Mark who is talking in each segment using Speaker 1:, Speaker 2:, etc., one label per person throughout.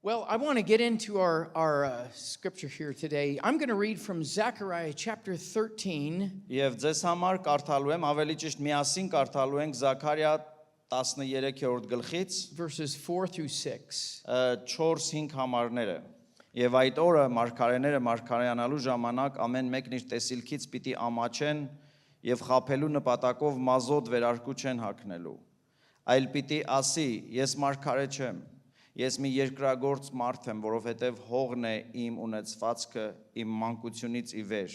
Speaker 1: Well, I want to get into our scripture here today. I'm going to read from Zechariah chapter 13.
Speaker 2: Եվ ձեզ համար կարդալու եմ, ավելի ճիշտ միասին կարդալու ենք Զաքարիա 13-րդ գլխից
Speaker 1: verses 4 through 6.
Speaker 2: 4-5 համարները։ Եվ այդ օրը մարգարեները մարգարեանալու ժամանակ ամեն մեկն իր տեսիլքից պիտի ամաչեն եւ խաբելու նպատակով մազոտ վերարկու չեն հագնելու։ Այլ պիտի ասի. ես մարգարե չեմ, ես մի երկրագործ մարդ եմ, որովհետև հողն է իմ ունեցվածքը իմ մանկությունից ի վեր։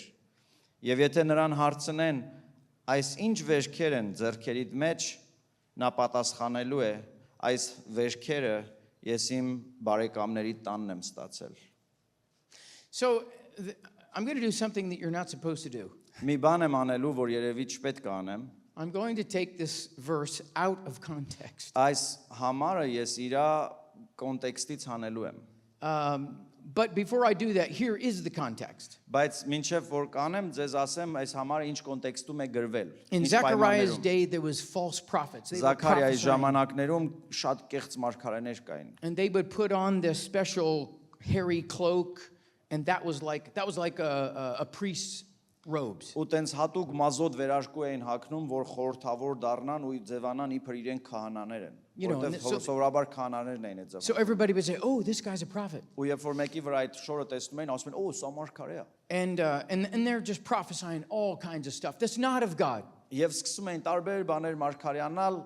Speaker 2: Եվ եթե նրան հարցնեն, այս ինչ վերքեր են ձեռքերիդ մեջ, նա պատասխանելու է, այս վերքերը ես իմ բարեկամների տանն եմ ստացել։
Speaker 1: So I'm going to do something that you're not supposed to do.
Speaker 2: Մի բան եմ անելու, որ երևի չպետք է անեմ։
Speaker 1: I'm going to take this verse out of context.
Speaker 2: Այս համարը ես իրա կոնտեքստից հանելու եմ։
Speaker 1: But before I do that, here is the context.
Speaker 2: Բայց մինչև որ կանեմ, ձեզ ասեմ այս համարը ինչ կոնտեքստում է գրվել։
Speaker 1: In Zechariah's day, there was false prophets. They were
Speaker 2: Զաքարիայի
Speaker 1: prophesying,
Speaker 2: ժամանակներում շատ կեղծ մարգարեներ կային։
Speaker 1: and they would put on this special hairy cloak, and that was like a priest's robes.
Speaker 2: Ու տենց հատուկ մազոտ վերարկու էին հագնում, որ խորհրդավոր դառնան ու ձևանան իբր իրեն քահանաներ են։
Speaker 1: You know, and
Speaker 2: Որտեղ սովորաբար քահանաներն էին այդ
Speaker 1: So
Speaker 2: ձևը։
Speaker 1: everybody would say, "Oh, this guy's a prophet,"
Speaker 2: Ու երբ որ մեկի վրա այդ շորը տեսնում էին, ասում են, «Օ, սա մարգարե է»։
Speaker 1: and they're just prophesying all kinds of stuff that's not of God.
Speaker 2: Եվ սկսում էին տարբեր բաներ մարգարեանալ,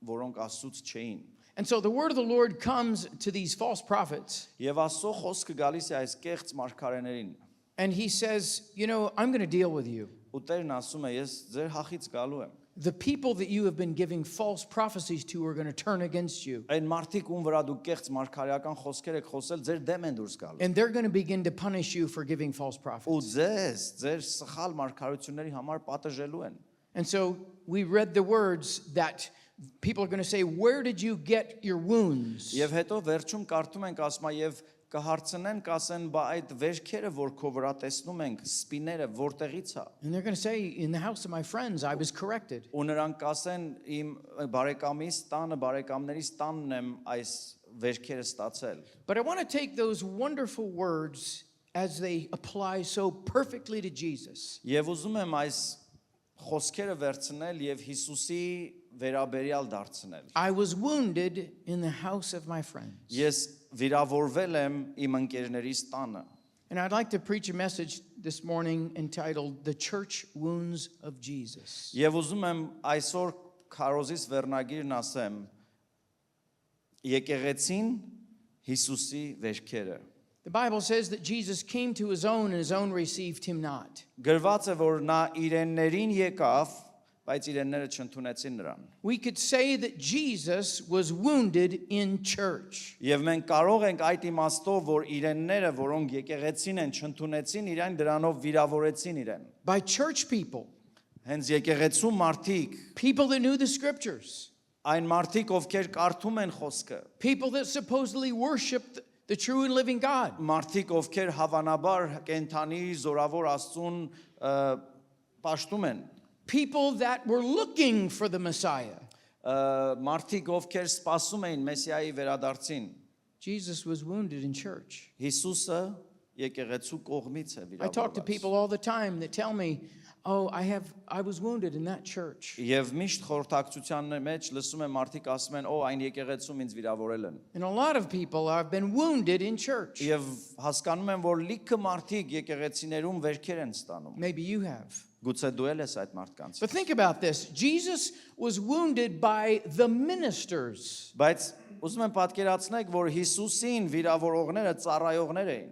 Speaker 2: որոնք Աստծուց չէին։
Speaker 1: And so the word of the Lord comes to these false prophets,
Speaker 2: Եվ Աստծո խոսքը գալիս է այս կեղծ մարգարեներին։
Speaker 1: and he says, "You know, I'm going to deal with you.
Speaker 2: Ու Տերն ասում է, ես ձեր հախից գալու եմ։
Speaker 1: The people that you have been giving false prophecies to are going to turn against you,
Speaker 2: Այն մարդիկ ում վրա դու կեղծ մարգարեական խոսքեր եք խոսել, ձեր դեմ են դուրս գալու։
Speaker 1: and they're going to begin to punish you for giving false
Speaker 2: Ու
Speaker 1: prophets."
Speaker 2: ձեր սխալ մարգարությունների համար պատժելու են։
Speaker 1: And so we read the words that people are going to say, "Where did you get your wounds?"
Speaker 2: Եվ հետո վերջում կարդում ենք ասма եւ կհարցնեն, կասեն, բա այդ վերքերը, որ քո վրա տեսնում ենք, սպիները որտեղից է։
Speaker 1: And they're going to say, "In the house of my friends, I was corrected."
Speaker 2: Ու նրանք կասեն, իմ բարեկամիս տանը, բարեկամներիս տանն եմ այս վերքերը ստացել։
Speaker 1: But I want to take those wonderful words as they apply so perfectly to Jesus.
Speaker 2: Եվ ուզում եմ այս խոսքերը վերցնել եւ Հիսուսի վերաբերյալ դարձնել։
Speaker 1: I was wounded in the house of my friends.
Speaker 2: Ես վիրավորվել եմ իմ ընկերներիս տանը։
Speaker 1: And I'd like to preach a message this morning entitled "The Church Wounds of Jesus."
Speaker 2: Եվ ուզում եմ այսօր քարոզից վերնագիրն ասեմ եկեղեցին Հիսուսի վերքերը։
Speaker 1: The Bible says that Jesus came to his own and his own received him not.
Speaker 2: Գրված է որ նա իրեններին եկավ, բայց իրենները չընդունեցին նրան։
Speaker 1: We could say that Jesus was wounded in church.
Speaker 2: Եվ մենք կարող ենք այդ իմաստով, որ իրենները, որոնք եկեղեցին են, չընդունեցին իրեն, դրանով վիրավորեցին իրեն։
Speaker 1: By church people,
Speaker 2: Հենց եկեղեցու մարդիկ,
Speaker 1: people that knew the scriptures,
Speaker 2: այն մարդիկ, ովքեր կարդում են խոսքը,
Speaker 1: people that supposedly worshiped the true and living God.
Speaker 2: մարդիկ, ովքեր հավանաբար կենթանի զորավոր Աստծուն պաշտում են,
Speaker 1: People that were looking for the Messiah.
Speaker 2: մարդիկ, ովքեր սպասում էին Մեսիայի վերադարձին։
Speaker 1: Jesus was wounded in church.
Speaker 2: Հիսուսը եկեղեցու կողմից է
Speaker 1: I talk to
Speaker 2: վիրավորված։
Speaker 1: people all the time that tell me, "Oh, I was wounded in that church."
Speaker 2: Եվ միշտ խորհրդակցության մեջ լսում եմ մարդիկ ասում են, «Օ, այն եկեղեցում ինձ վիրավորել են»։
Speaker 1: And a lot of people have been wounded in church.
Speaker 2: Եվ հասկանում եմ, որ լիքը մարդիկ եկեղեցիներում վերքեր են ստանում։
Speaker 1: Maybe you have.
Speaker 2: Գուցե դու էլ ես այդ մարդկանց։
Speaker 1: But think about this. Jesus was wounded by the ministers.
Speaker 2: Բայց ուզում եմ պատկերացնեք, որ Հիսուսին վիրավորողները ծառայողներ էին։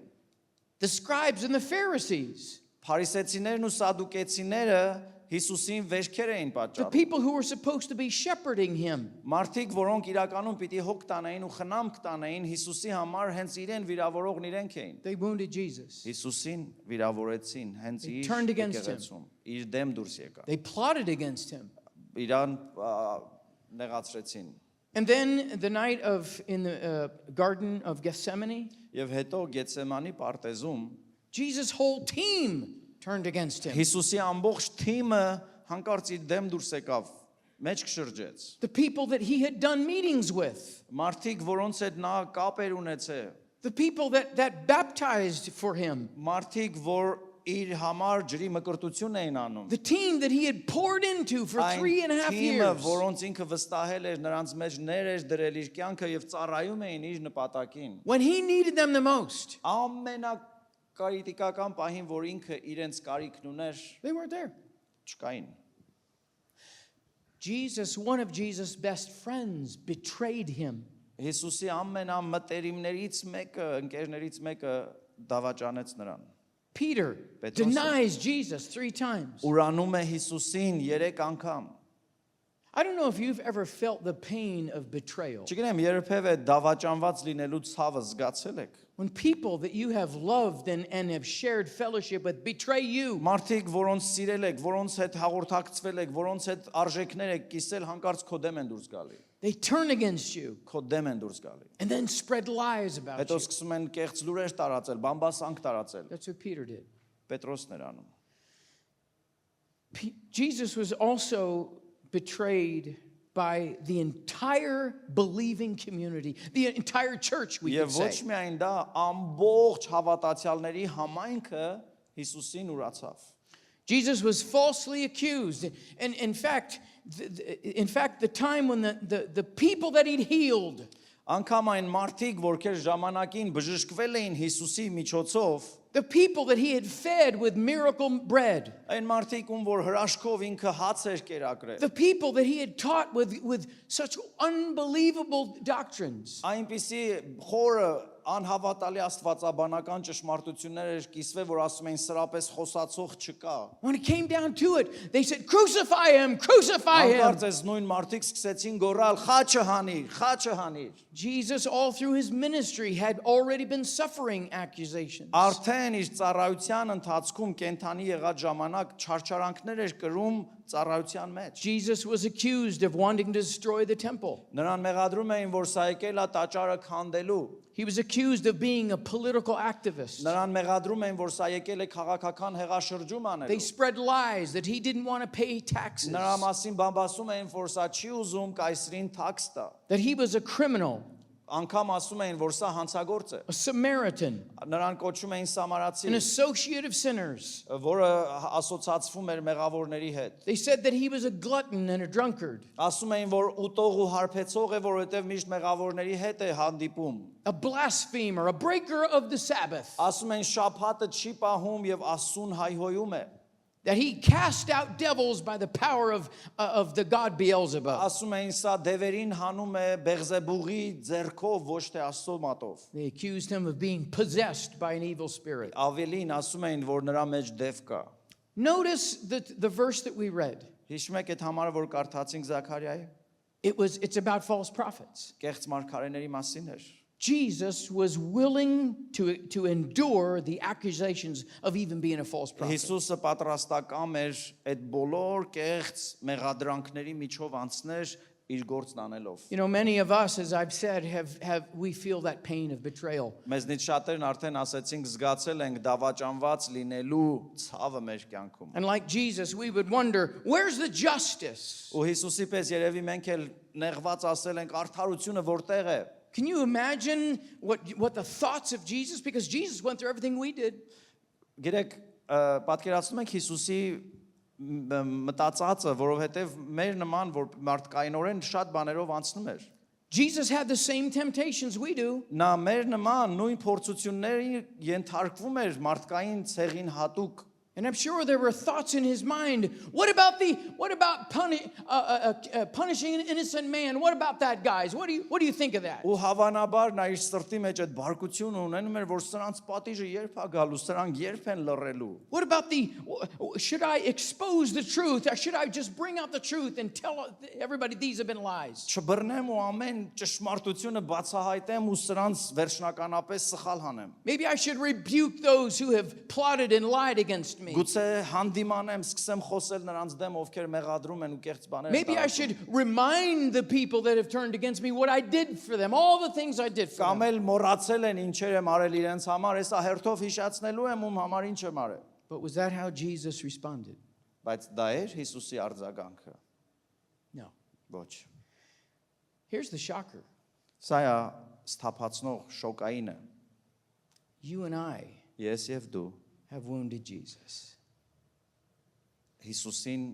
Speaker 1: The scribes and the Pharisees.
Speaker 2: Փարիսեցիներն ու սադուկեցիները Հիսուսին վերքեր էին
Speaker 1: The
Speaker 2: պատճառում։
Speaker 1: people who were supposed to be shepherding him.
Speaker 2: Մարդիկ, որոնք իրականում պիտի հոգ տանեին ու խնամք տանեին Հիսուսի համար, հենց իրեն վիրավորողն իրենք էին։
Speaker 1: They wounded Jesus.
Speaker 2: Հիսուսին վիրավորեցին հենց
Speaker 1: They
Speaker 2: իր
Speaker 1: turned against him.
Speaker 2: եկեղեցում, իր դեմ դուրս եկա։
Speaker 1: They plotted against him.
Speaker 2: Իրան նեղացրեցին։
Speaker 1: And then the night in the Garden of Gethsemane,
Speaker 2: Եվ հետո Գեցսեմանի պարտեզում
Speaker 1: Jesus' whole team turned against him.
Speaker 2: Հիսուսի ամբողջ թիմը հանկարծ իր դեմ դուրս եկավ։ մեջ կշրջեց։
Speaker 1: The people that he had done meetings with.
Speaker 2: Մարդիկ, որոնց հետ նա կապ էր ունեցել,
Speaker 1: The people that baptized for him.
Speaker 2: մարդիկ, որ իր համար ջրի մկրտություն էին անում։
Speaker 1: The team that he had poured into for
Speaker 2: Այն
Speaker 1: 3.5
Speaker 2: թիմը,
Speaker 1: years.
Speaker 2: որոնց ինքը վստահել էր, նրանց մեջ ներ էր դրել իր կյանքը եւ ծառայում էին իր նպատակին։
Speaker 1: When he needed them the most,
Speaker 2: Ամենակարիտիկական պահին, որ ինքը իրենց կարիքն ուներ,
Speaker 1: they weren't there.
Speaker 2: չկային։
Speaker 1: Jesus, one of Jesus' best friends, betrayed him.
Speaker 2: Հիսուսի ամենամտերիմներից մեկը, ընկերներից մեկը դավաճանեց նրան։
Speaker 1: Peter denies Jesus 3 times.
Speaker 2: Ուրանում է Հիսուսին 3 անգամ։
Speaker 1: I don't know if you've ever felt the pain of betrayal.
Speaker 2: Չգիտեմ, երբևէ դավաճանված լինելու ցավը զգացել եք։
Speaker 1: When people that you have loved and have shared fellowship with betray you,
Speaker 2: Մարդիկ, որոնց սիրել եք, որոնց հետ հաղորդակցվել եք, որոնց հետ արժեքներ եք կիսել, հանկարծ քո դեմ են դուրս գալի։
Speaker 1: they turn against you
Speaker 2: Քո դեմ են դուրս գալի։
Speaker 1: and then spread lies about
Speaker 2: Հետո
Speaker 1: you.
Speaker 2: սկսում են կեղծ լուրեր տարածել, բամբասանք տարածել։
Speaker 1: That's what Peter did.
Speaker 2: Պետրոսն էր անում։
Speaker 1: Jesus was also betrayed by the entire believing community, the entire church, we could
Speaker 2: Եվ ոչ
Speaker 1: say.
Speaker 2: միայն դա, ամբողջ հավատացյալների համայնքը Հիսուսին ուրացավ։
Speaker 1: Jesus was falsely accused. And in fact, the time when the people that he'd healed,
Speaker 2: Անկամ այն մարդիկ, որքեր ժամանակին բժշկվել էին Հիսուսի միջոցով,
Speaker 1: the people that he had fed with miracle bread,
Speaker 2: այն մարդիկ, ում որ հրաշքով ինքը հաց էր կերակրել,
Speaker 1: the people that he had taught with such unbelievable doctrines,
Speaker 2: այնպիսի խորը անհավատալի աստվածաբանական ճշմարտություններ էր կիսվել, որ ասում էին սրապես խոսացող չկա։
Speaker 1: when it came down to it, they said, crucify him, crucify him.
Speaker 2: Անկարծ այս նույն մարդիկ սկսեցին գոռալ. Խաչը հանիր, խաչը հանիր։
Speaker 1: Jesus, all through his ministry, had already been suffering accusations.
Speaker 2: Արդեն իր ծառայության ընթացքում կենթանի եղած ժամանակ չարչարանքներ էր կրում ծառայության մեջ։
Speaker 1: Jesus was accused of wanting to destroy the temple.
Speaker 2: Նրան մեղադրում էին, որ սա եկել է տաճարը քանդելու։
Speaker 1: He was accused of being a political activist.
Speaker 2: Նրան մեղադրում էին, որ սա եկել է քաղաքական հեղաշրջում
Speaker 1: They
Speaker 2: անելու։
Speaker 1: spread lies that he didn't want to pay taxes,
Speaker 2: Նրա մասին բամբասում էին, որ սա չի ուզում կայսրին թաքս տա։
Speaker 1: that he was a criminal,
Speaker 2: Անգամ ասում էին, որ սա հանցագործ է։
Speaker 1: a Samaritan,
Speaker 2: Նրան կոչում էին սամարացի,
Speaker 1: an associate of sinners.
Speaker 2: որը ասոցացվում էր մեղավորների հետ։
Speaker 1: They said that he was a glutton and a drunkard,
Speaker 2: Ասում էին, որ ուտող ու հարբեցող է, որովհետև միշտ մեղավորների հետ է հանդիպում։
Speaker 1: a blasphemer, a breaker of the Sabbath,
Speaker 2: Ասում են շաբաթը չի պահում եւ ասուն հայհոյում է։
Speaker 1: that he cast out devils by the power of the god Beelzebub.
Speaker 2: Ասում էին, սա դևերին հանում է Բեղզեբուղի ձեռքով, ոչ թե Աստծո մատով։
Speaker 1: They accused him of being possessed by an evil spirit.
Speaker 2: Ավելին ասում էին, որ նրա մեջ դև կա։
Speaker 1: Notice the verse that we read.
Speaker 2: Հիշում եք այդ համարը, որ կարդացինք Զաքարիայի։
Speaker 1: It's about false prophets.
Speaker 2: Կեղծ մարգարեների մասին էր։
Speaker 1: Jesus was willing to endure the accusations of even being a false prophet.
Speaker 2: Հիսուսը պատրաստակամ էր այդ բոլոր կեղծ մեղադրանքների միջով անցներ իր գործն անելով։
Speaker 1: You know, many of us, as I've said, we feel that pain of betrayal.
Speaker 2: Մեզնից շատերն արդեն ասեցինք, զգացել ենք դավաճանված լինելու ցավը մեր կյանքում։
Speaker 1: And like Jesus, we would wonder, where's the justice?
Speaker 2: Ու Հիսուսի պես երևի մենք էլ նեղված ասել ենք, արդարությունը որտեղ է։
Speaker 1: Can you imagine what the thoughts of Jesus? Because Jesus went through everything we did.
Speaker 2: Գիտեք, պատկերացնում եք Հիսուսի մտածածը, որովհետև մեր նման որ մարդկայինորեն շատ բաներով անցնում էր։
Speaker 1: Jesus had the same temptations we do.
Speaker 2: Նա մեր նման նույն փորձությունների ենթարկվում էր մարդկային ցեղին հատուկ։
Speaker 1: And I'm sure there were thoughts in his mind. What about punishing an innocent man? What about that, guys? What do you think of that?
Speaker 2: Ու հավանաբար նա իր սրտի մեջ այդ բարկությունը ունենում էր, որ սրանց պատիժը երբ է գալու, սրանք երբ են լռելու։
Speaker 1: What about should I expose the truth? Or should I just bring out the truth and tell everybody these have been lies?
Speaker 2: Չբռնեմ ու ամեն ճշմարտությունը բացահայտեմ ու սրանց վերջնականապես սխալ հանեմ։
Speaker 1: Maybe I should rebuke those who have plotted and lied against me.
Speaker 2: Գուցե հանդիմանեմ, սկսեմ խոսել նրանց դեմ, ովքեր մեղադրում են ու կեղծ բաներ են
Speaker 1: Maybe I should remind the people that have turned against me what I did for them, all the things I did for
Speaker 2: Կամ
Speaker 1: them.
Speaker 2: էլ մոռացել են ինչեր եմ արել իրենց համար, հեսա հերթով հիշացնելու եմ ում համար ինչ եմ արել։
Speaker 1: But was that how Jesus responded?
Speaker 2: Բայց դա էր Հիսուսի արձագանքը։
Speaker 1: No.
Speaker 2: Ոչ։
Speaker 1: Here's the shocker.
Speaker 2: Սա է սթափացնող շոկայինը։
Speaker 1: You and I
Speaker 2: Ես եւ դու
Speaker 1: have wounded Jesus.
Speaker 2: Հիսուսին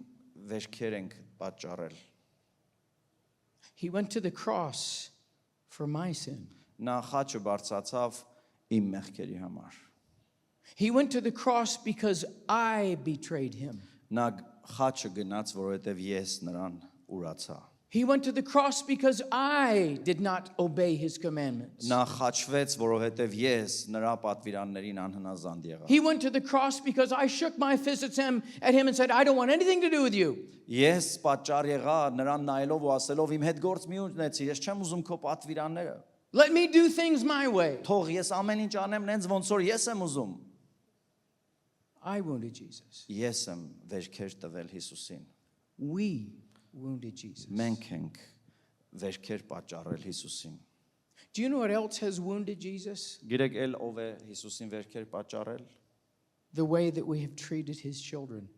Speaker 2: վերքեր ենք պատճառել։
Speaker 1: He went to the cross for my sin.
Speaker 2: Նա խաչը բարձացավ իմ մեղքերի համար։
Speaker 1: He went to the cross because I betrayed him.
Speaker 2: Նա խաչը գնաց, որովհետև ես նրան ուրացա։
Speaker 1: He went to the cross because I did not obey his commandments.
Speaker 2: Նա խաչվեց, որովհետև ես նրա պատվիրաններին անհնազանդ եղա։
Speaker 1: He went to the cross because I shook my fist at him and said, I don't want anything to do with you.
Speaker 2: Ես պատճառ եղա նրան նայելով ու ասելով իմ հետ գործ մի ունեցի, ես չեմ ուզում քո պատվիրանները։
Speaker 1: Let me do things my way.
Speaker 2: Թող ես ամեն ինչ անեմ նենց ոնց որ ես եմ ուզում։
Speaker 1: I wounded Jesus.
Speaker 2: Ես եմ վերքեր տվել Հիսուսին։
Speaker 1: We wounded Jesus.
Speaker 2: Մենք ենք վերքեր պատճառել Հիսուսին։
Speaker 1: Do you know what else has wounded Jesus?
Speaker 2: Գիտեք ել ով է Հիսուսին վերքեր պատճառել։
Speaker 1: The way that we have treated his children.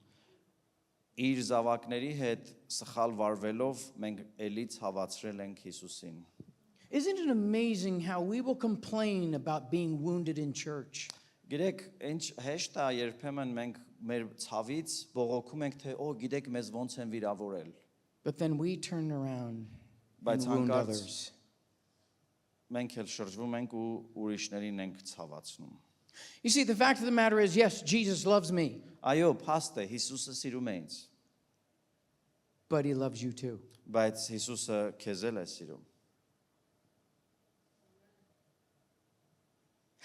Speaker 2: Իր զավակների հետ սխալ վարվելով մենք ելից հավացրել ենք Հիսուսին։
Speaker 1: Isn't it amazing how we will complain about being wounded in church?
Speaker 2: Գիտեք, ինչ հեշտ է երբեմն մենք մեր ցավից բողոքում ենք թե օ գիտեք մեզ ոնց են վիրավորել։
Speaker 1: But then we turn around
Speaker 2: Բայց
Speaker 1: and wound
Speaker 2: հանկարծ
Speaker 1: others.
Speaker 2: մենք էլ շրջվում ենք ու ուրիշներին ենք ցավացնում։
Speaker 1: You see, the fact of the matter is, yes, Jesus loves me,
Speaker 2: Այո, փաստ է, Հիսուսը սիրում է ինձ,
Speaker 1: but he loves you too.
Speaker 2: բայց Հիսուսը քեզ էլ է սիրում։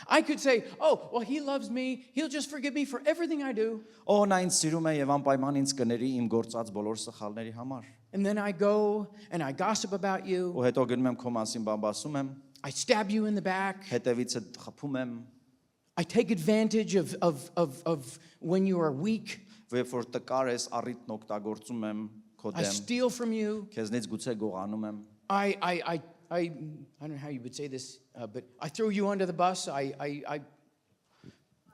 Speaker 1: I could say, oh, well, he loves me. He'll just forgive me for everything I do.
Speaker 2: Օ նա ինձ սիրում է եւ անպայման ինձ կների իմ գործած բոլոր սխալների համար։
Speaker 1: And then I go and I gossip about you.
Speaker 2: Ու հետո գնում եմ քո մասին բամբասում եմ,
Speaker 1: I stab you in the back.
Speaker 2: հետևիցը խփում եմ,
Speaker 1: I take advantage of when you are weak.
Speaker 2: երբ որ տկար ես, առիթն օգտագործում եմ քո
Speaker 1: I
Speaker 2: դեմ,
Speaker 1: steal from you.
Speaker 2: քեզնից գուցե գողանում եմ։
Speaker 1: I don't know how you would say this, but I throw you under the bus.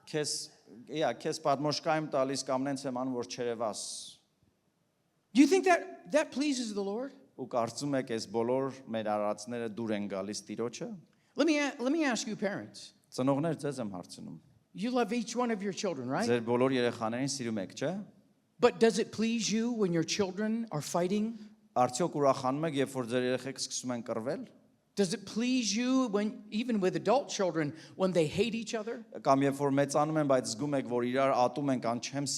Speaker 2: Քեզ պատմոշկայում տալիս կամ նենց եմ անում, որ չերևաս։
Speaker 1: Do you think that pleases the Lord?
Speaker 2: Ու կարծում եք այս բոլոր մեր արածները դուր են գալիս Տիրոջը։
Speaker 1: Let me ask you, parents.
Speaker 2: Ծնողներ ձեզ եմ հարցնում։
Speaker 1: You love each one of your children, right?
Speaker 2: Ձեր բոլոր երեխաներին սիրում եք, չէ՞։
Speaker 1: But does it please you when your children are fighting?
Speaker 2: Արդյոք ուրախանում եք, երբ որ ձեր երեխեք սկսում են կռվել։
Speaker 1: Does it please you when, even with adult children, when they hate each other?
Speaker 2: Կամ երբ որ մեծանում են, բայց զգում եք, որ իրար ատում են կամ չեն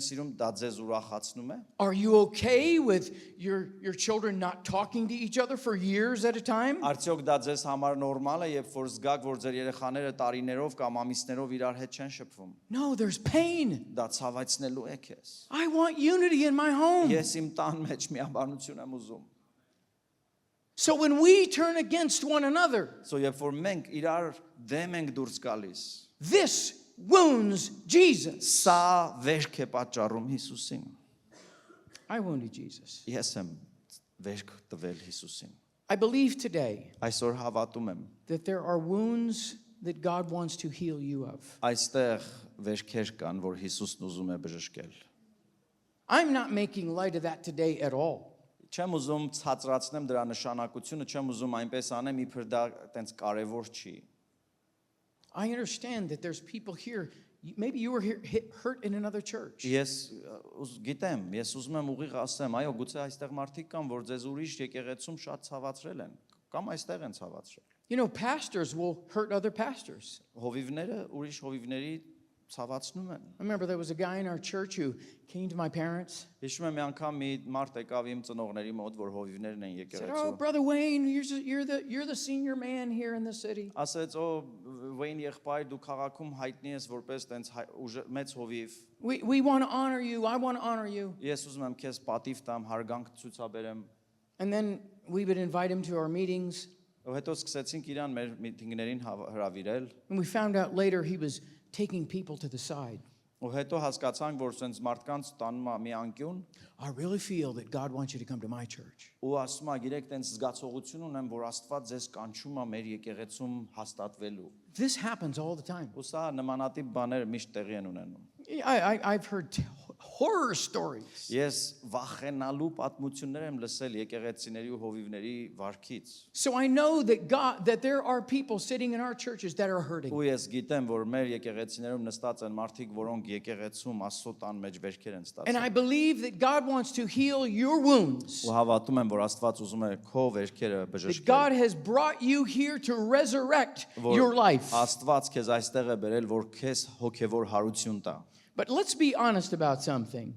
Speaker 2: սիրում, դա ձեզ ուրախացնում է։
Speaker 1: Are you okay with your children not talking to each other for years at a time?
Speaker 2: Արդյոք դա ձեզ համար նորմալ է, երբ որ զգաք, որ ձեր երեխաները տարիներով կամ ամիսներով իրար հետ չեն շփվում։
Speaker 1: No, there's pain.
Speaker 2: Դա ցավացնելու է քեզ։
Speaker 1: I want unity in my home.
Speaker 2: Ես իմ տան մեջ միաբանություն եմ ուզում։
Speaker 1: So when we turn against one another,
Speaker 2: So երբ որ մենք իրար դեմ ենք դուրս գալիս,
Speaker 1: this wounds Jesus.
Speaker 2: սա վերք է պատճառում Հիսուսին։
Speaker 1: I wounded Jesus.
Speaker 2: Ես եմ վերք տվել Հիսուսին։
Speaker 1: I believe today
Speaker 2: Այսօր հավատում եմ,
Speaker 1: that there are wounds that God wants to heal you of.
Speaker 2: այստեղ վերքեր կան, որ Հիսուսն ուզում է բժշկել։
Speaker 1: I'm not making light of that today at all.
Speaker 2: Չեմ ուզում ցածրացնեմ դրա նշանակությունը, չեմ ուզում այնպես անեմ, իբր դա տենց կարևոր չի։
Speaker 1: I understand that there's people here, maybe you were here, hurt in another church.
Speaker 2: Ես գիտեմ, ես ուզում եմ ուղիղ ասեմ, այո, գուցե այստեղ մարդիկ կան, որ ձեզ ուրիշ եկեղեցում շատ ցավացրել են, կամ այստեղ են ցավացրել։
Speaker 1: You know, pastors will hurt other pastors.
Speaker 2: Հովիվները ուրիշ հովիվների ցավացնում են։
Speaker 1: I remember there was a guy in our church who came to my parents.
Speaker 2: Հիշում եմ մի անգամ մի մարդ եկավ իմ ծնողների մոտ, որ հովիվներն են
Speaker 1: Said,
Speaker 2: եկեղեցու։
Speaker 1: "Oh, Brother Wayne, you're the senior man here in the city.
Speaker 2: Ասեց, «Ո Վեյն եղբայր, դու քաղաքում հայտնի ես որպես տենց մեծ հովիվ։
Speaker 1: We want to honor you. I want to honor you."
Speaker 2: Ես ուզում եմ քեզ պատիվ տամ, հարգանք ցուցաբերեմ»։
Speaker 1: And then we would invite him to our meetings,
Speaker 2: Ու հետո սկսեցինք իրան մեր միտինգներին հրավիրել,
Speaker 1: and we found out later he was taking people to the side.
Speaker 2: ու հետո հասկացանք, որ sense մարդկանց տանում է մի անկյուն,
Speaker 1: I really feel that God wants you to come to my church.
Speaker 2: ու ասում է, գիտեք, տենց զգացողություն ունեմ, որ Աստված ձեզ կանչում է մեր եկեղեցում հաստատվելու։
Speaker 1: This happens all the time.
Speaker 2: Ու սա նմանատիպ բաներ միշտ տեղի են ունենում։
Speaker 1: I've heard horror stories.
Speaker 2: Ես վախենալու պատմություններ եմ լսել եկեղեցիների ու հովիվների վարքից։
Speaker 1: So I know that there are people sitting in our churches that are hurting.
Speaker 2: Ու ես գիտեմ, որ մեր եկեղեցիներում նստած են մարդիկ, որոնք եկեղեցում Աստծո տան մեջ վերքեր են
Speaker 1: And
Speaker 2: ստացել։
Speaker 1: I believe that God wants to heal your wounds.
Speaker 2: Ու հավատում եմ, որ Աստված ուզում է քո վերքերը
Speaker 1: That
Speaker 2: բժշկել։
Speaker 1: God has brought you here to resurrect your life.
Speaker 2: Աստված քեզ այստեղ է բերել, որ քեզ հոգևոր հարություն տա։
Speaker 1: But let's be honest about something.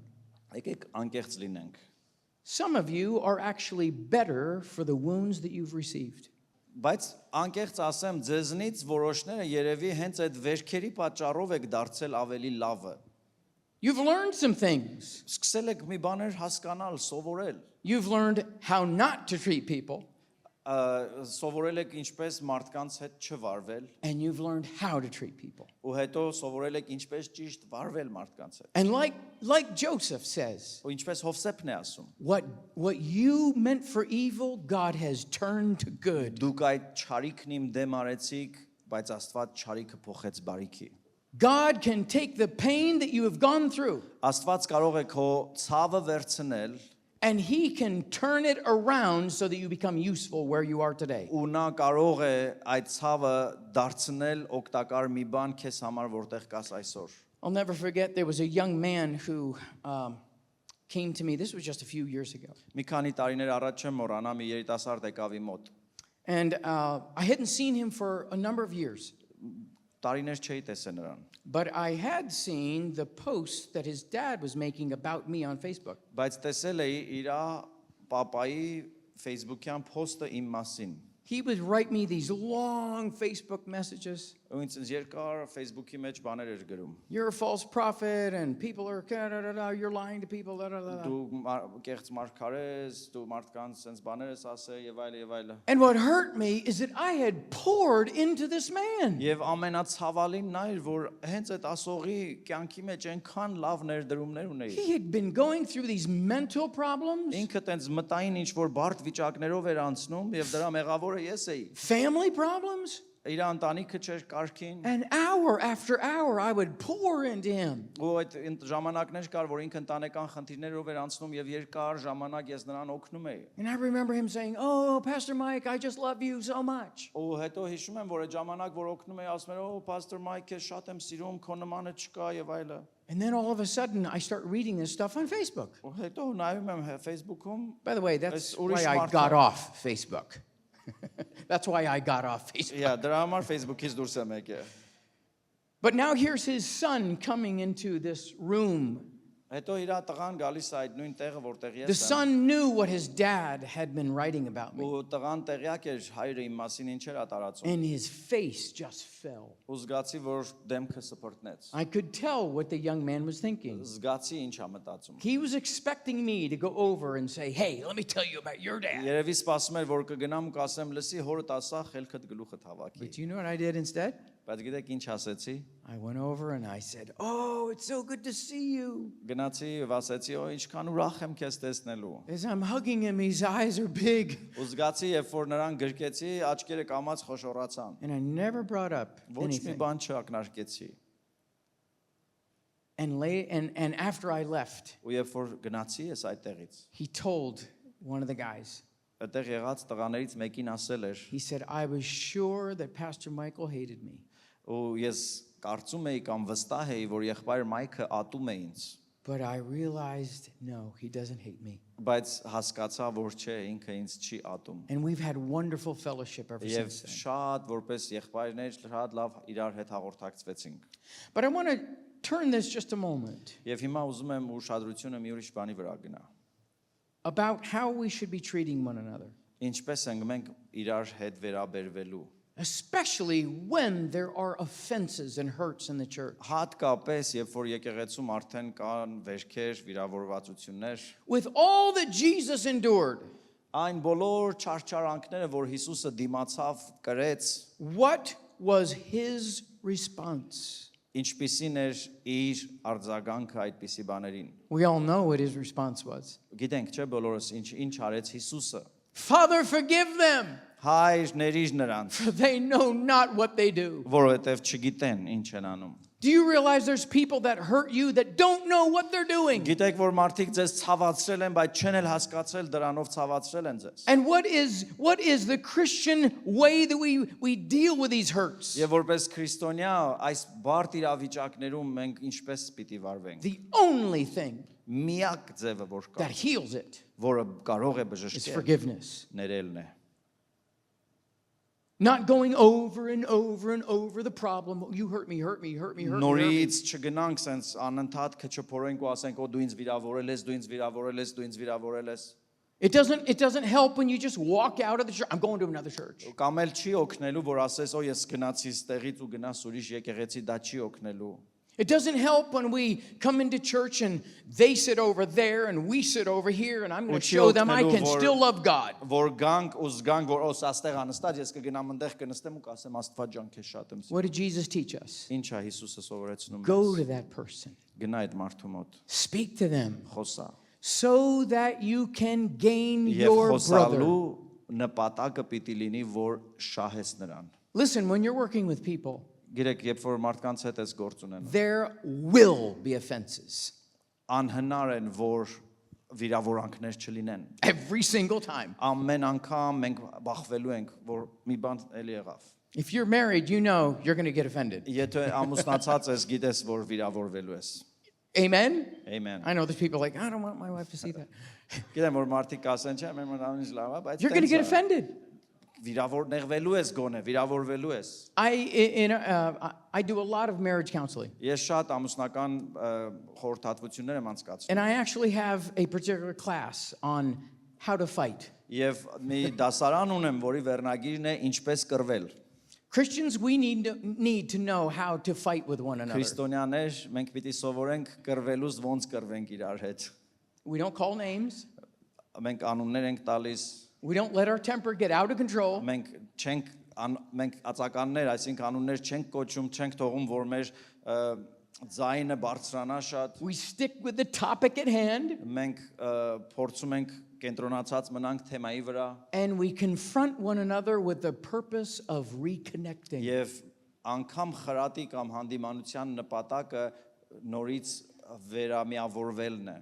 Speaker 2: Եկեք անկեղծ լինենք։
Speaker 1: Some of you are actually better for the wounds that you've received.
Speaker 2: Բայց անկեղծ ասեմ, ձեզնից որոշները երևի հենց այդ վերքերի պատճառով եք դարձել ավելի լավը։
Speaker 1: You've learned some things.
Speaker 2: Սկսել եք մի բաներ հասկանալ, սովորել։
Speaker 1: You've learned how not to treat people,
Speaker 2: Սովորել եք ինչպես մարդկանց հետ չվարվել,
Speaker 1: and you've learned how to treat people.
Speaker 2: ու հետո սովորել եք ինչպես ճիշտ վարվել մարդկանց հետ։
Speaker 1: And like Joseph says,
Speaker 2: Ու ինչպես Հովսեփն է ասում,
Speaker 1: what you meant for evil, God has turned to good.
Speaker 2: դուք այդ չարիքն իմ դեմ արեցիք, բայց Աստված չարիքը փոխեց բարիքի։
Speaker 1: God can take the pain that you have gone through,
Speaker 2: Աստված կարող է քո ցավը վերցնել,
Speaker 1: and He can turn it around so that you become useful where you are today.
Speaker 2: ու նա կարող է այդ ցավը դարձնել օգտակար մի բան քեզ համար, որտեղ կաս այսօր։
Speaker 1: I'll never forget, there was a young man who came to me. This was just a few years ago.
Speaker 2: Մի քանի տարիներ առաջ եմ մոռանա մի երիտասարդ եկավ իմ մոտ։
Speaker 1: And I hadn't seen him for a number of years.
Speaker 2: Տարիներ չէի տեսել նրան։
Speaker 1: But I had seen the post that his dad was making about me on Facebook.
Speaker 2: Բայց տեսել էի իր պապայի Facebook-յան post-ը իմ մասին։
Speaker 1: He would write me these long Facebook messages.
Speaker 2: Ու ինձ երկար Facebook-ի մեջ բաներ էր գրում։
Speaker 1: You're a false prophet and people are you're lying to people.
Speaker 2: Դու կեղծ մարգար ես, դու մարդկանց sense բաներ ես ասել եւ այլ եւ այլ։
Speaker 1: And what hurt me is that I had poured into this man.
Speaker 2: Եվ ամենացավալին նա էր, որ հենց այդ ասողի կյանքի մեջ այնքան լավ ներդրումներ ունեի։
Speaker 1: He had been going through these mental problems,
Speaker 2: Ինքը տենց մտային ինչ որ բարդ վիճակներով էր անցնում եւ դրա մեղավորը ես էի։
Speaker 1: family problems.
Speaker 2: Իր ընտանիքը չէր կարգին։
Speaker 1: And hour after hour, I would pour into him.
Speaker 2: Ու այդ ժամանակներ կար, որ ինքը ընտանեկան խնդիրներով էր անցնում եւ երկար ժամանակ ես նրան օգնում էի։
Speaker 1: And I remember him saying, "Oh, Pastor Mike, I just love you so much."
Speaker 2: Ու հետո հիշում եմ, որ այդ ժամանակ որ օգնում էի, ասում էր, «Օ, Pastor Mike, ես շատ եմ սիրում, քո նմանը չկա» եւ այլը։
Speaker 1: And then all of a sudden, I start reading this stuff on Facebook.
Speaker 2: Ու հետո nայում եմ Facebook-ում,
Speaker 1: By the way, that's
Speaker 2: It's ուրիշ
Speaker 1: why I
Speaker 2: մարդ
Speaker 1: got
Speaker 2: է։
Speaker 1: off Facebook. That's why I got off Facebook.
Speaker 2: դրա համար Facebook-ից դուրս եմ եկել։
Speaker 1: But now here's his son coming into this room.
Speaker 2: Հետո իր տղան գալիս է այդ նույն տեղը, որտեղ ես
Speaker 1: The
Speaker 2: եմ։
Speaker 1: son knew what his dad had been writing about me,
Speaker 2: Ու տղան տեղյակ էր հայրը իմ մասին ինչ էր տարածում։
Speaker 1: and his face just fell.
Speaker 2: Ու զգացի, որ դեմքը սփռտնեց։
Speaker 1: I could tell what the young man was thinking.
Speaker 2: Զգացի ինչ ա մտածում։
Speaker 1: He was expecting me to go over and say, "Hey, let me tell you about your dad."
Speaker 2: Երևի սպասում էր, որ կգնամ ու կասեմ, լսի հորդ ասա, խելքդ գլուխդ հավաքի։
Speaker 1: But you know what I did instead?
Speaker 2: Բայց գիտեք ինչ ասեցի։
Speaker 1: I went over and I said, "Oh, it's so good to see you."
Speaker 2: Գնացի ու ասեցի, «Օ, ինչքան ուրախ եմ քեզ տեսնելու»։
Speaker 1: As I'm hugging him, his eyes are big.
Speaker 2: Ու զգացի, երբ որ նրան գրկեցի, աչքերը կամած խոշորացան։
Speaker 1: And I never brought up
Speaker 2: Ոչ մի
Speaker 1: anything.
Speaker 2: բան չակնարկեցի։
Speaker 1: And after I left,
Speaker 2: Ու երբ որ գնացի ես այդտեղից,
Speaker 1: he told one of the guys,
Speaker 2: այդտեղ եղած տղաներից մեկին ասել էր,
Speaker 1: he said, "I was sure that Pastor Michael hated me.
Speaker 2: ու ես կարծում էի կամ վստահ էի, որ եղբայր Մայքը ատում է ինձ,
Speaker 1: But I realized, no, he doesn't hate me."
Speaker 2: բայց հասկացա, որ չէ, ինքը ինձ չի ատում։
Speaker 1: And we've had wonderful fellowship ever
Speaker 2: Եվ
Speaker 1: since then.
Speaker 2: շատ որպես եղբայրներ շատ լավ իրար հետ հաղորդակցվեցինք։
Speaker 1: But I want to turn this just a moment
Speaker 2: Եվ հիմա ուզում եմ ուշադրությունը մի ուրիշ բանի վրա գնա։
Speaker 1: about how we should be treating one another,
Speaker 2: Ինչպես ենք մենք իրար հետ վերաբերվելու։
Speaker 1: especially when there are offenses and hurts in the church.
Speaker 2: Հատկապես, երբ որ եկեղեցում արդեն կան վերքեր, վիրավորվածություններ,
Speaker 1: With all that Jesus endured,
Speaker 2: այն բոլոր չարչարանքները, որ Հիսուսը դիմացավ, կրեց,
Speaker 1: what was his response?
Speaker 2: ինչպիսին էր իր արձագանքը այդպիսի բաներին։
Speaker 1: We all know what his response was.
Speaker 2: Գիտենք, չէ՞ բոլորս ինչ արեց Հիսուսը։
Speaker 1: Father, forgive them,
Speaker 2: Հայր, ներիր նրանց,
Speaker 1: for they know not what they do.
Speaker 2: որովհետև չգիտեն ինչ են անում։
Speaker 1: Do you realize there's people that hurt you that don't know what they're doing?
Speaker 2: Գիտեք, որ մարդիկ ձեզ ցավացրել են, բայց չեն էլ հասկացել դրանով ցավացրել են ձեզ։
Speaker 1: And what is the Christian way that we deal with these hurts?
Speaker 2: Եվ որպես քրիստոնյա այս բարդ իրավիճակներում մենք ինչպես պիտի վարվենք։
Speaker 1: The only thing
Speaker 2: Միակ ձևը որ կա,
Speaker 1: that heals it
Speaker 2: որը կարող է
Speaker 1: is
Speaker 2: բժշկել,
Speaker 1: forgiveness.
Speaker 2: ներելն է։
Speaker 1: Not going over and over and over the problem. You hurt me, hurt me, hurt me, hurt me. Hurt me.
Speaker 2: Նորից չգնանք սենց անընդհատ քչփորենք ու ասենք, «Օ դու ինձ վիրավորել ես, դու ինձ վիրավորել ես, դու ինձ վիրավորել ես»։
Speaker 1: It doesn't help when you just walk out of the church. I'm going to another church.
Speaker 2: Կամ էլ չի օգնելու, որ ասես, «Օ ես գնացի ստեղից ու գնաս ուրիշ եկեղեցի», դա չի օգնելու։
Speaker 1: It doesn't help when we come into church and they sit over there and we sit over here and I'm going to show them I can still love God.
Speaker 2: Որ գանք ու զգանք, որ ոս աստեղ անստած, ես կգնամ այնտեղ կնստեմ ու կասեմ Աստված ջան, քեզ շատ եմ սիրում։
Speaker 1: What did Jesus teach us?
Speaker 2: Ինչ է Հիսուսը սովորեցնում
Speaker 1: Go
Speaker 2: մեզ։
Speaker 1: to that person.
Speaker 2: Գնա այդ մարդու մոտ,
Speaker 1: Speak to them
Speaker 2: խոսա։
Speaker 1: so that you can gain
Speaker 2: Եվ
Speaker 1: your
Speaker 2: խոսալու
Speaker 1: brother.
Speaker 2: նպատակը պիտի լինի, որ շահես նրան։
Speaker 1: Listen, when you're working with people,
Speaker 2: Գիտեք, երբ որ մարդկանց հետ ես գործ ունենում,
Speaker 1: there will be offenses
Speaker 2: անհնար են, որ վիրավորանքներ չլինեն։
Speaker 1: every single time.
Speaker 2: Ամեն անգամ մենք բախվելու ենք, որ մի բան էլի եղավ։
Speaker 1: If you're married, you know you're going to get offended.
Speaker 2: Եթե ամուսնացած ես, գիտես, որ վիրավորվելու ես։
Speaker 1: Amen?
Speaker 2: Amen։
Speaker 1: I know there's people like, I don't want my wife to see that.
Speaker 2: Գիտեմ, որ մարդիկ ասեն, չէ, մեր մնամից լավ է, բայց
Speaker 1: You're going to get offended.
Speaker 2: Վիրավոր նեղվելու ես գոնե, վիրավորվելու ես։
Speaker 1: I do a lot of marriage counseling.
Speaker 2: Ես շատ ամուսնական խորհրդատվություններ եմ անցկացնում։
Speaker 1: And I actually have a particular class on how to fight.
Speaker 2: Եվ մի դասարան ունեմ, որի վերնագիրն է ինչպես կռվել։
Speaker 1: Christians, we need to know how to fight with one another.
Speaker 2: Քրիստոնյաներ, մենք պիտի սովորենք կռվելուց ոնց կռվենք իրար հետ։
Speaker 1: We don't call names.
Speaker 2: Մենք անուններ ենք տալիս,
Speaker 1: We don't let our temper get out of control.
Speaker 2: մենք ածականներ, այսինքն անուններ չենք կոչում, չենք թողում, որ մեր ձայնը բարձրանա շատ։
Speaker 1: We stick with the topic at hand
Speaker 2: Մենք փորձում ենք կենտրոնացած մնանք թեմայի վրա
Speaker 1: and we confront one another with the purpose of reconnecting.
Speaker 2: եւ անգամ խրատի կամ հանդիմանության նպատակը նորից վերամիավորվելն է։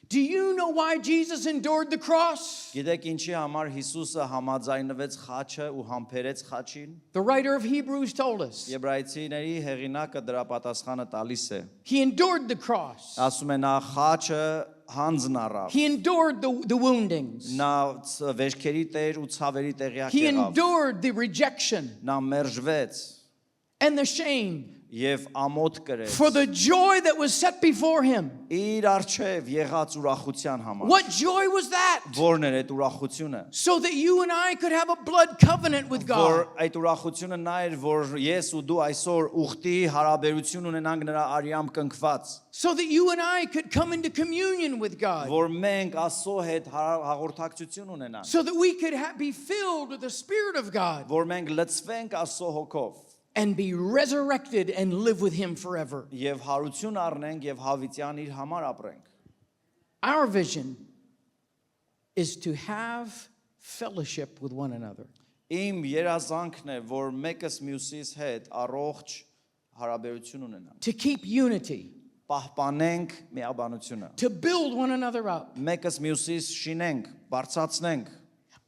Speaker 1: Do you know why Jesus endured the cross?
Speaker 2: Գիտեք ինչի համար Հիսուսը համաձայնվեց խաչը ու համբերեց խաչին։
Speaker 1: The writer of Hebrews told us.
Speaker 2: Եբրայեցիների հեղինակը դրա պատասխանը տալիս է։
Speaker 1: He endured the cross.
Speaker 2: Ասում է նա խաչը հանձն առավ։
Speaker 1: He endured the woundings.
Speaker 2: Նա վերքերի տեր ու ցավերի տեղյակ
Speaker 1: He
Speaker 2: եղավ։
Speaker 1: endured the rejection
Speaker 2: Նա մերժվեց
Speaker 1: and the shame
Speaker 2: եւ ամոթ կրեց։
Speaker 1: for the joy that was set before him.
Speaker 2: Իր արչեւ եղած ուրախության համար։
Speaker 1: What joy was that?
Speaker 2: Որն էր այդ ուրախությունը։
Speaker 1: So that you and I could have a blood covenant with
Speaker 2: Որ
Speaker 1: God.
Speaker 2: այդ ուրախությունը նա էր, որ ես ու դու այսօր ուխտի հարաբերություն ունենանք նրա արյամբ կնքված։
Speaker 1: So that you and I could come into communion with God.
Speaker 2: Որ մենք Աստծո հետ հաղորդակցություն ունենանք։
Speaker 1: So that we could be filled with the Spirit of God
Speaker 2: Որ մենք լցվենք Աստծո հոգով
Speaker 1: and be resurrected and live with Him forever.
Speaker 2: եւ հարություն առնենք եւ հավիտյան իր համար ապրենք։
Speaker 1: Our vision is to have fellowship with one another.
Speaker 2: Իմ երազանքն է, որ մեկս մյուսիս հետ առողջ հարաբերություն ունենանք։
Speaker 1: To keep unity.
Speaker 2: Պահպանենք միաբանությունը։
Speaker 1: To build one another up.
Speaker 2: Մեկս մյուսիս շինենք, բարձրացնենք։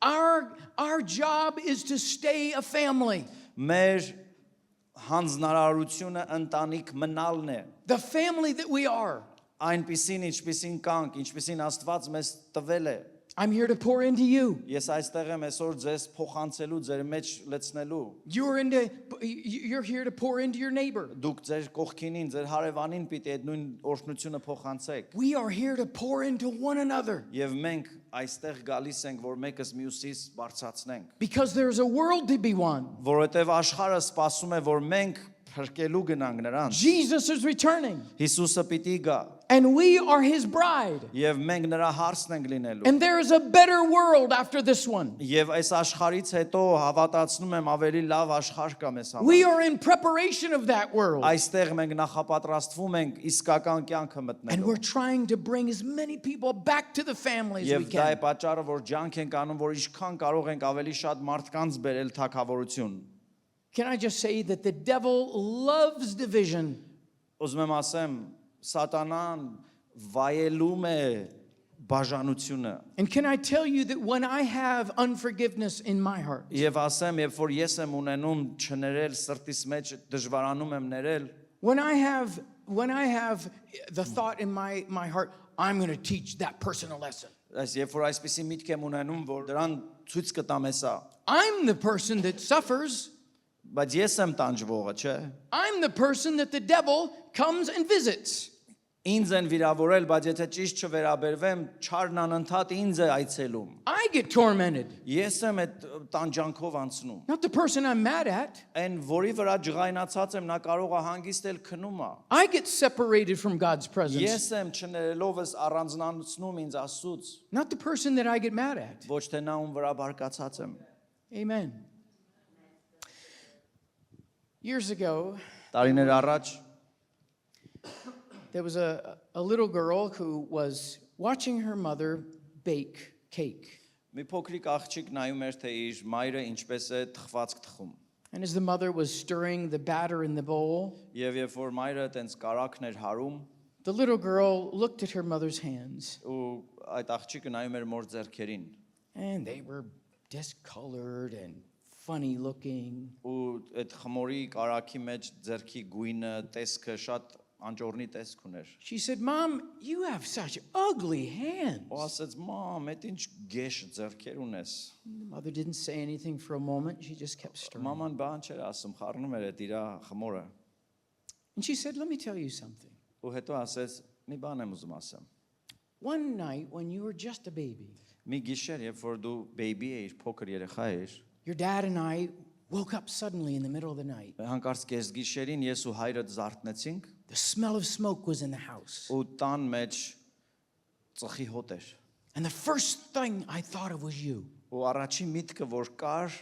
Speaker 1: Our job is to stay a family.
Speaker 2: Մեր հանձնարարությունը ընտանիք մնալն է։
Speaker 1: The family that we are.
Speaker 2: Այնպիսին ինչպիսին կանք, ինչպիսին Աստված մեզ տվել է։
Speaker 1: I'm here to pour into you.
Speaker 2: Ես այստեղ եմ այսօր ձեզ փոխանցելու, ձեր մեջ լցնելու։
Speaker 1: You're here to pour into your neighbor.
Speaker 2: Դուք ձեր կողքինին, ձեր հարևանին պիտի այդ նույն օրհնությունը փոխանցեք։
Speaker 1: We are here to pour into one another.
Speaker 2: Եվ մենք այստեղ գալիս ենք, որ մեկս մյուսիս բարձրացնենք։
Speaker 1: Because there's a world to be won.
Speaker 2: Որովհետև աշխարհը սպասում է, որ մենք փրկելու գնանք նրանց։
Speaker 1: Jesus is returning.
Speaker 2: Հիսուսը պիտի գա։
Speaker 1: And we are His bride.
Speaker 2: Եվ մենք նրա հարսն ենք լինելու։
Speaker 1: And there is a better world after this one.
Speaker 2: Եվ այս աշխարհից հետո հավատացնում եմ ավելի լավ աշխարհ կա մեզ համար։
Speaker 1: We are in preparation of that world.
Speaker 2: Այստեղ մենք նախապատրաստվում ենք իսկական կյանքը
Speaker 1: And
Speaker 2: մտնելու։
Speaker 1: we're trying to bring as many people back to the family as we
Speaker 2: Եվ դա է
Speaker 1: can.
Speaker 2: պատճառը, որ ջանք ենք անում, որ ինչքան կարող ենք ավելի շատ մարդկանց բերել թագավորություն։
Speaker 1: Can I just say that the devil loves division?
Speaker 2: ուզում եմ ասեմ, սատանան վայելում է բաժանությունը։
Speaker 1: And can I tell you that when I have unforgiveness in my heart,
Speaker 2: Եվ ասեմ, երբ որ ես եմ ունենում չներել սրտիս մեջ դժվարանում եմ ներել,
Speaker 1: when I have the thought in my heart, I'm going to teach that person a lesson.
Speaker 2: այս երբ որ այսպիսի միտք եմ ունենում, որ դրան ցույց կտամ էսա,
Speaker 1: I'm the person that suffers.
Speaker 2: բայց ես եմ տանջվողը, չէ։
Speaker 1: I'm the person that the devil comes and visits.
Speaker 2: Ինձ են վիրավորել, բայց եթե ճիշտ չվերաբերվեմ, չարն անընդհատ ինձ է այցելում։
Speaker 1: I get tormented,
Speaker 2: Ես եմ այդ տանջանքով անցնում։
Speaker 1: not the person I'm mad at.
Speaker 2: Այն որի վրա ջղայնացած եմ, նա կարող է հանգիստել քնում է։
Speaker 1: I get separated from God's presence,
Speaker 2: Ես եմ չներելովս առանձնացնում ինձ Աստծուց,
Speaker 1: not the person that I get mad at.
Speaker 2: ոչ թե նա ում վրա բարկացած եմ։
Speaker 1: Amen. Years ago,
Speaker 2: Տարիներ առաջ
Speaker 1: there was a little girl who was watching her mother bake cake.
Speaker 2: մի փոքրիկ աղջիկ նայում էր, թե իր մայրը ինչպես է թխվածք թխում։
Speaker 1: And as the mother was stirring the batter in the bowl,
Speaker 2: Եվ երբ որ մայրը տենց կարակն էր հարում,
Speaker 1: the little girl looked at her mother's hands,
Speaker 2: ու այդ աղջիկը նայում էր մոր ձեռքերին,
Speaker 1: and they were discolored and funny looking.
Speaker 2: ու այդ խմորի կարակի մեջ ձեռքի գույնը, տեսքը շատ անճորնի տեսք ուներ։
Speaker 1: She said, "Mom, you have such ugly hands."
Speaker 2: Ու ասեց, «Մամ, այդ ինչ գեշ ձեռքեր ունես»։
Speaker 1: The mother didn't say anything for a moment. She just kept stirring.
Speaker 2: Մաման բան չէր ասում, խառնում էր այդ իր խմորը։
Speaker 1: And she said, "Let me tell you something.
Speaker 2: Ու հետո ասեց, մի բան եմ ուզում ասեմ։
Speaker 1: One night when you were just a baby,
Speaker 2: Մի գիշեր, երբ որ դու baby էիր, փոքր երեխա էիր,
Speaker 1: your dad and I woke up suddenly in the middle of the night.
Speaker 2: հանկարծ կեսգիշերին ես ու հայրդ զարթնեցինք,
Speaker 1: The smell of smoke was in the house.
Speaker 2: ու տան մեջ ծխի հոտ էր։
Speaker 1: And the first thing I thought of was you.
Speaker 2: Ու առաջին միտքը որ կար,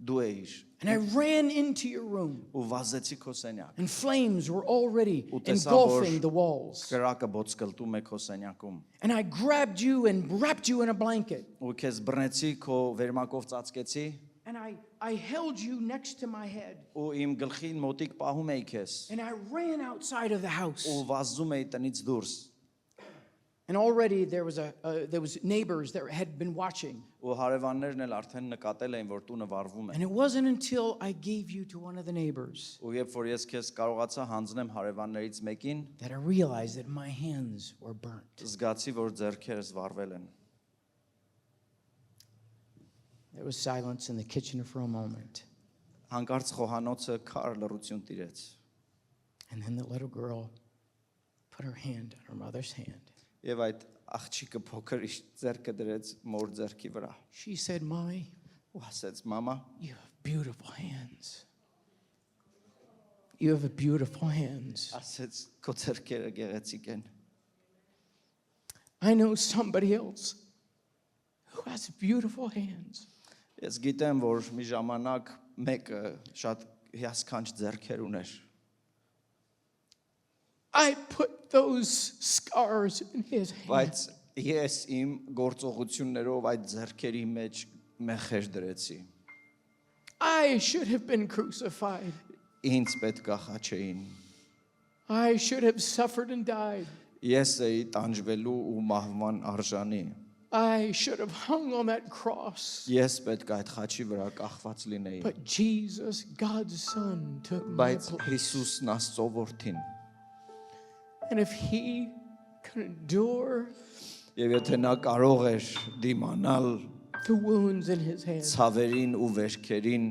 Speaker 2: դու էիր։
Speaker 1: And I ran into your room.
Speaker 2: Ու վազեցի քո սենյակ։
Speaker 1: And flames were already
Speaker 2: Utesa
Speaker 1: engulfing
Speaker 2: vor-
Speaker 1: the walls.
Speaker 2: Կրակը բոցկլտում է քո սենյակում։
Speaker 1: And I grabbed you and wrapped you in a blanket.
Speaker 2: Ու քեզ բռնեցի, քո վերմակով ծածկեցի,
Speaker 1: And I held you next to my head.
Speaker 2: ու իմ գլխին մոտիկ պահում էի քեզ։
Speaker 1: And I ran outside of the house.
Speaker 2: Ու վազում էի տնից դուրս։
Speaker 1: And already there was neighbors that had been watching.
Speaker 2: Ու հարևաններն էլ արդեն նկատել էին, որ տունը վառվում է։
Speaker 1: And it wasn't until I gave you to one of the neighbors
Speaker 2: Ու երբ որ ես քեզ կարողացա հանձնեմ հարևաններից մեկին,
Speaker 1: that I realized that my hands were burnt.
Speaker 2: զգացի, որ ձեռքերս վառվել են։
Speaker 1: There was silence in the kitchen for a moment.
Speaker 2: Հանկարծ խոհանոցը քար լռություն տիրեց։
Speaker 1: And then the little girl put her hand on her mother's hand.
Speaker 2: Եվ այդ աղջիկը փոքր իր ձեռքը դրեց մոր ձեռքի վրա։
Speaker 1: She said, "Mommy,
Speaker 2: Ու ասեց, «Մամա,
Speaker 1: you have beautiful hands. You have beautiful hands.
Speaker 2: ասեց, քո ձեռքերը գեղեցիկ են»։
Speaker 1: I know somebody else who has beautiful hands.
Speaker 2: Ես գիտեմ, որ մի ժամանակ մեկը շատ հիասքանչ ձեռքեր ուներ։
Speaker 1: I put those scars in his hands.
Speaker 2: Բայց ես իմ գործողություններով այդ ձեռքերի մեջ մեխեր դրեցի։
Speaker 1: I should have been crucified.
Speaker 2: Ինձ պետք է խաչեին։
Speaker 1: I should have suffered and died.
Speaker 2: Ես էի տանջվելու ու մահվան արժանի։
Speaker 1: I should have hung on that cross.
Speaker 2: Ես պետք է այդ խաչի վրա կախված լինեի։
Speaker 1: But Jesus, God's Son, took my
Speaker 2: Բայց
Speaker 1: place.
Speaker 2: Հիսուսն Աստծո որդին։
Speaker 1: And if he could endure
Speaker 2: Եվ եթե նա կարող էր դիմանալ
Speaker 1: the wounds in his hands,
Speaker 2: ցավերին ու վերքերին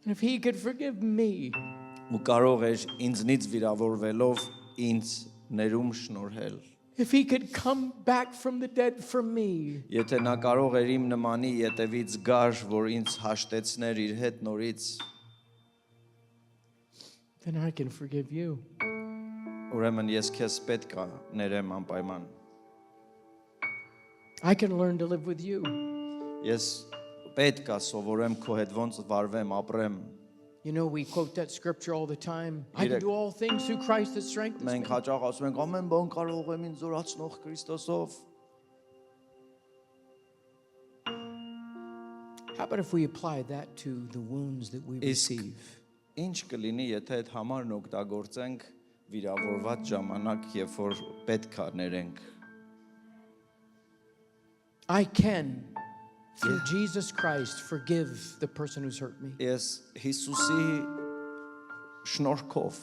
Speaker 1: and if he could forgive me,
Speaker 2: ու կարող էր ինձնից վիրավորվելով ինձ ներում շնորհել։
Speaker 1: if he could come back from the dead for me,
Speaker 2: Եթե նա կարող էր իմ նմանի ետևից գար, որ ինձ հաշտեցներ իր հետ նորից,
Speaker 1: then I can forgive you.
Speaker 2: ուրեմն ես քեզ պետք է ներեմ անպայման։
Speaker 1: I can learn to live with you.
Speaker 2: Ես պետք է սովորեմ քո հետ ոնց վարվեմ, ապրեմ։
Speaker 1: You know, we quote that scripture all the time. I can
Speaker 2: Direct.
Speaker 1: do all things through Christ that strengthens me.
Speaker 2: Մենք հաճախ ասում ենք ամեն բան կարող եմ ինձ զորացնող Քրիստոսով։
Speaker 1: How about if we apply that to the wounds that we
Speaker 2: Իսկ
Speaker 1: receive?
Speaker 2: ինչ կլինի, եթե այդ համարն օգտագործենք վիրավորված ժամանակ, երբ որ պետք է ներենք։
Speaker 1: I can, through Jesus Christ, forgive the person who's hurt me.
Speaker 2: Ես Հիսուսի շնորհքով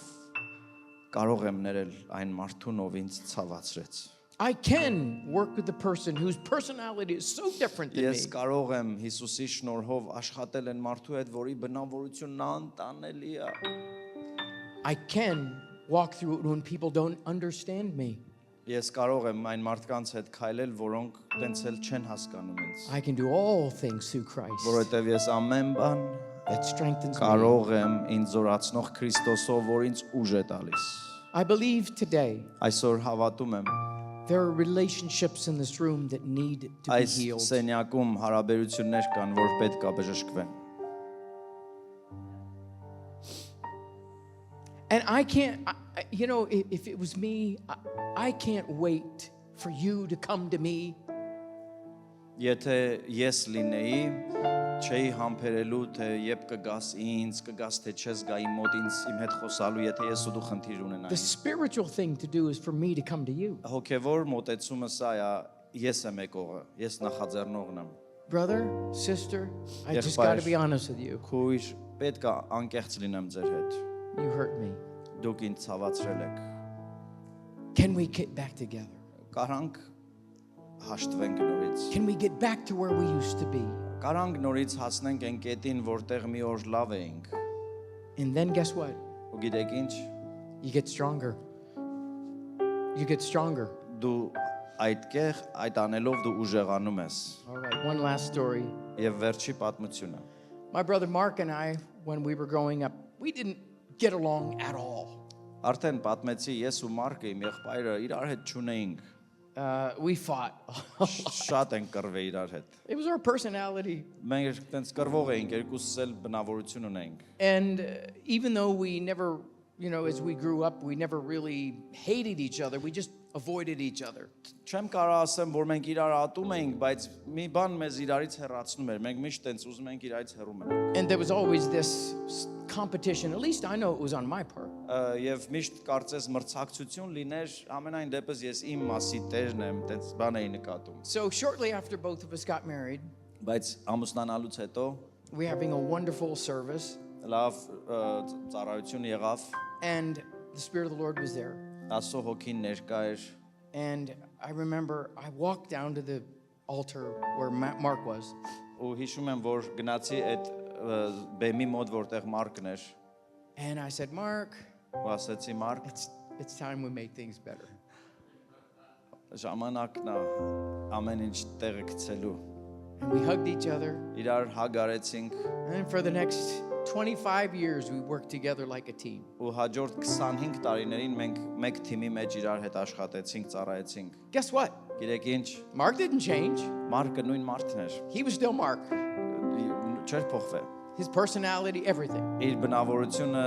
Speaker 2: կարող եմ ներել այն մարդուն, ով ինձ ցավացրեց։
Speaker 1: I can work with the person whose personality is so different than me.
Speaker 2: Ես կարող եմ Հիսուսի շնորհով աշխատել այն մարդու հետ, որի բնավորությունն անտանելի է։
Speaker 1: I can walk through it when people don't understand me.
Speaker 2: Ես կարող եմ այն մարդկանց հետ քայլել, որոնք տենց էլ չեն հասկանում ինձ,
Speaker 1: I can do all things through Christ
Speaker 2: որովհետև ես ամեն բան
Speaker 1: that strengthens me.
Speaker 2: կարող եմ ինձ զորացնող Քրիստոսով, որ ինձ ուժ է տալիս։
Speaker 1: I believe today
Speaker 2: Այսօր հավատում եմ,
Speaker 1: there are relationships in this room that need to be
Speaker 2: այս
Speaker 1: healed.
Speaker 2: սենյակում հարաբերություններ կան, որ պետք է բժշկվեն։
Speaker 1: And I can't, you know, if it was me, I can't wait for you to come to me.
Speaker 2: Եթե ես լինեի, չէի համբերելու, թե երբ կգաս ինձ, կգաս թե չես գա իմ մոտ ինձ իմ հետ խոսալու, եթե ես ու դու խնդիր
Speaker 1: The
Speaker 2: ունենայինք։
Speaker 1: spiritual thing to do is for me to come to you.
Speaker 2: Հոգևոր մոտեցումը սա է, ես եմ եկողը, ես նախաձեռնողն եմ։
Speaker 1: Brother, sister, I
Speaker 2: Yes,
Speaker 1: just got to
Speaker 2: Paris.
Speaker 1: be honest with you.
Speaker 2: Քույր, պետք է անկեղծ լինեմ ձեր հետ։
Speaker 1: You hurt me.
Speaker 2: Դուք ինձ ցավացրել եք։
Speaker 1: Can we get back together?
Speaker 2: Կարանք հաշտվենք նորից։
Speaker 1: Can we get back to where we used to be?
Speaker 2: Կարանք նորից հասնենք այն կետին, որտեղ մի օր լավ էինք։
Speaker 1: And then guess what?
Speaker 2: Ու գիտեք ինչ,
Speaker 1: You get stronger. You get stronger.
Speaker 2: դու այդ անելով դու ուժեղանում ես։
Speaker 1: All right, one last story.
Speaker 2: Եվ վերջի պատմությունը։
Speaker 1: My brother Mark and I, when we were growing up, we didn't get along at all.
Speaker 2: Արդեն պատմեցի, ես ու Մարկը իմ եղբայրը իրար հետ չունեինք։
Speaker 1: We fought.
Speaker 2: Շատ ենք կռվել իրար հետ։
Speaker 1: It was our personality.
Speaker 2: Մենք տենց կռվող էինք, երկուսս էլ բնավորություն ունեինք։
Speaker 1: And even though we never, you know, as we grew up, we never really hated each other. We just avoided each other.
Speaker 2: Չեմ կարող ասեմ, որ մենք իրար ատում էինք, բայց մի բան մեզ իրարից հեռացնում էր։ Մենք միշտ տենց ուզում ենք իրարից հեռու մնալ։
Speaker 1: And there was always this competition. At least I know it was on my part.
Speaker 2: Եվ միշտ կարծես մրցակցություն լիներ, ամենայն դեպս ես իմ մասի տերն եմ, տենց բան էի նկատում։
Speaker 1: So shortly after both of us got married,
Speaker 2: Բայց ամուսնանալուց հետո
Speaker 1: we were having a wonderful service,
Speaker 2: լավ ծառայություն եղավ,
Speaker 1: and the Spirit of the Lord was there.
Speaker 2: Աստծո հոգին ներկա էր,
Speaker 1: And I remember I walked down to the altar where Mark was,
Speaker 2: ու հիշում եմ, որ գնացի այդ բեմի մոտ, որտեղ Մարկն էր,
Speaker 1: and I said, Mark,
Speaker 2: ու ասեցի Մարկ,
Speaker 1: it's time we make things better.
Speaker 2: ժամանակն է ամեն ինչ տեղը գցելու։
Speaker 1: And we hugged each other,
Speaker 2: Իրար հագարեցինք
Speaker 1: and for the next 25 years we worked together like a team.
Speaker 2: ու հաջորդ 25 տարիներին մենք մեկ թիմի մեջ իրար հետ աշխատեցինք, ծառայեցինք։
Speaker 1: Guess what?
Speaker 2: Գիտեք ինչ,
Speaker 1: Mark didn't change.
Speaker 2: Մարկը նույն մարդն էր,
Speaker 1: He was still Mark.
Speaker 2: չէր փոխվել։
Speaker 1: His personality, everything.
Speaker 2: Իր բնավորությունը,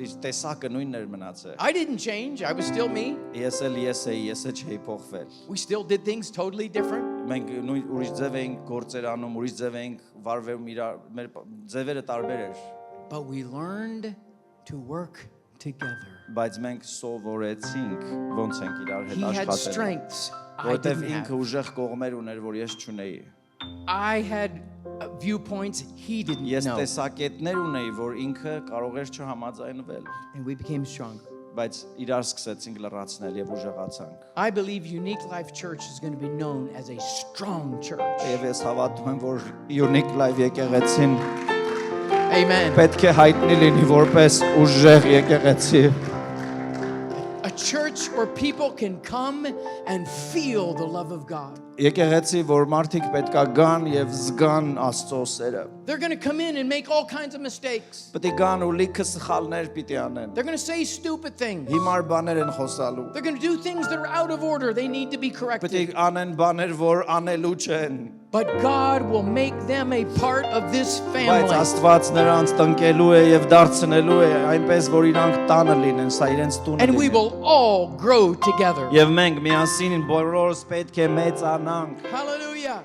Speaker 2: իր տեսակը նույնն էր մնացել։
Speaker 1: I didn't change. I was still me.
Speaker 2: Ես էլ ես էի, ես էլ չէի փոխվել։
Speaker 1: We still did things totally different.
Speaker 2: Մենք նույն ուրիշ ձև էինք գործեր անում, ուրիշ ձև էինք վարվում իրար, մեր ձևերը տարբեր էր,
Speaker 1: But we learned to work together.
Speaker 2: բայց մենք սովորեցինք ոնց ենք իրար
Speaker 1: He
Speaker 2: հետ
Speaker 1: had
Speaker 2: աշխատել։
Speaker 1: strengths I
Speaker 2: Որտեվ
Speaker 1: didn't
Speaker 2: ինքը
Speaker 1: have.
Speaker 2: ուժեղ կողմեր ուներ, որ ես չունեի։
Speaker 1: I had viewpoints he didn't
Speaker 2: Ես
Speaker 1: know.
Speaker 2: տեսակետներ ունեի, որ ինքը կարող էր չհամաձայնվել,
Speaker 1: And we became stronger.
Speaker 2: բայց իրար սկսեցինք լրացնել եւ ուժեղացանք։
Speaker 1: I believe Unique Life Church is going to be known as a strong church.
Speaker 2: Եվ ես հավատում եմ, որ Unique Life եկեղեցին
Speaker 1: Amen.
Speaker 2: պետք է հայտնի լինի որպես ուժեղ եկեղեցի։
Speaker 1: A church where people can come and feel the love of God.
Speaker 2: Եկեղեցի, որ մարդիկ պետքա գան եւ զգան Աստծո սերը։
Speaker 1: They're going to come in and make all kinds of mistakes.
Speaker 2: Պետք է գան ու լիքը սխալներ պիտի անեն։
Speaker 1: They're going to say stupid things.
Speaker 2: Հիմար բաներ են խոսալու։
Speaker 1: They're going to do things that are out of order. They need to be
Speaker 2: Պետք
Speaker 1: corrected.
Speaker 2: է անեն բաներ, որ անելու չեն։
Speaker 1: But God will make them a part of this
Speaker 2: Բայց
Speaker 1: family.
Speaker 2: Աստված նրանց տնկելու է եւ դարձնելու է այնպես, որ իրանք տանը լինեն, սա իրենց տունը
Speaker 1: And we
Speaker 2: լինի։
Speaker 1: will all grow together.
Speaker 2: Եվ մենք միասին բոլորս պետք է մեծանանք։
Speaker 1: Hallelujah.